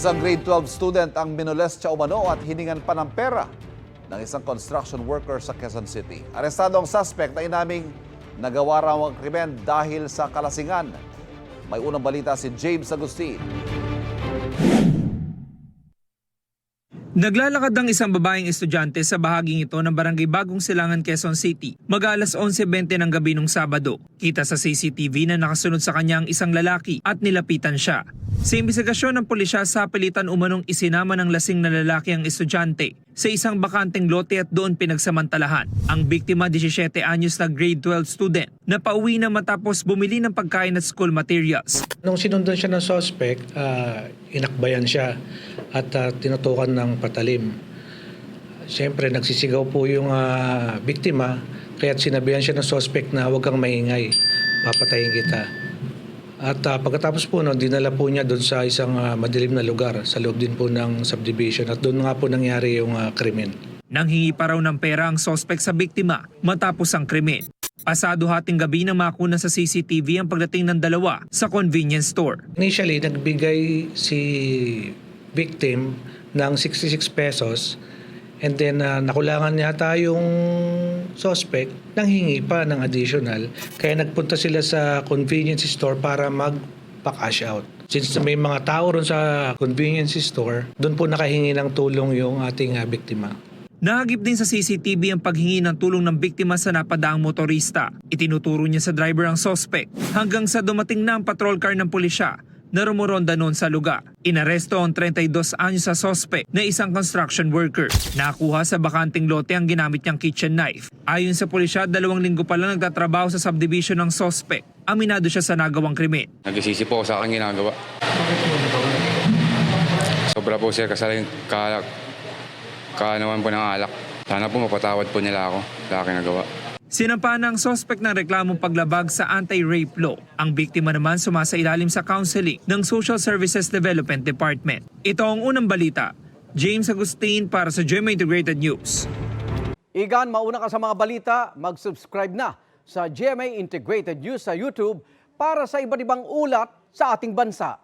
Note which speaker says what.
Speaker 1: Isang grade 12 student ang minolestya umano at hiningan pa ng pera ng isang construction worker sa Quezon City. Arestado ang suspect na inaming nagawa raw ang krimen dahil sa kalasingan. May unang balita si James Agustin.
Speaker 2: Naglalakad ang isang babaeng estudyante sa bahaging ito ng Barangay Bagong Silangan, Quezon City, mag-alas 11:20 ng gabi nung Sabado. Kita sa CCTV na nakasunod sa kanya ang isang lalaki at nilapitan siya. Sa imbestigasyon ng pulisya, sa pilitan umanong isinama ng lasing na lalaki ang estudyante sa isang bakanteng lote at doon pinagsamantalahan. Ang biktima, 17 anyos na grade 12 student, na pauwi na matapos bumili ng pagkain at school materials.
Speaker 3: Nung sinundan siya ng suspect, inakbayan siya at tinutukan ng patalim. Siyempre, nagsisigaw po yung biktima, kaya't sinabihan siya ng suspect na huwag kang maingay, papatayin kita. At pagkatapos po noon, dinala po niya doon sa isang madilim na lugar sa loob din po ng subdivision at doon nga po nangyari yung krimen.
Speaker 2: Nanghingi pa raw ng pera ang suspect sa biktima matapos ang krimen. Pasado hating gabi nang makuna sa CCTV ang pagdating ng dalawa sa convenience store.
Speaker 3: Initially, nagbigay si victim ng 66 pesos and then nakulangan yata yung suspect, nanghingi pa ng additional. Kaya nagpunta sila sa convenience store para magpa-cash out. Since may mga tao ron sa convenience store, doon po nakahingi ng tulong yung ating biktima.
Speaker 2: Nahagip din sa CCTV ang paghingi ng tulong ng biktima sa napadaang motorista. Itinuturo niya sa driver ang suspect hanggang sa dumating na ang patrol car ng pulisya na rumuronda noon sa lugar. Inaresto ang 32 anyos sa suspect na isang construction worker. Nakuha sa bakanting lote ang ginamit niyang kitchen knife. Ayon sa pulisya, 2 linggo pa lang nagtatrabaho sa subdivision ng suspect. Aminado siya sa nagawang krimen.
Speaker 4: Nagsisi po ako sa aking ginagawa. Sobra po sir, kasalanan kaanawan po ng alak. Sana po mapatawad po nila ako sa aking nagawa.
Speaker 2: Sinampa ng suspect ng reklamong paglabag sa anti-rape law. Ang biktima naman sumasailalim sa counseling ng Social Services Development Department. Ito ang unang balita. James Agustin para sa GMA Integrated News.
Speaker 5: Igan, mauna ka sa mga balita, mag-subscribe na sa GMA Integrated News sa YouTube para sa iba't ibang ulat sa ating bansa.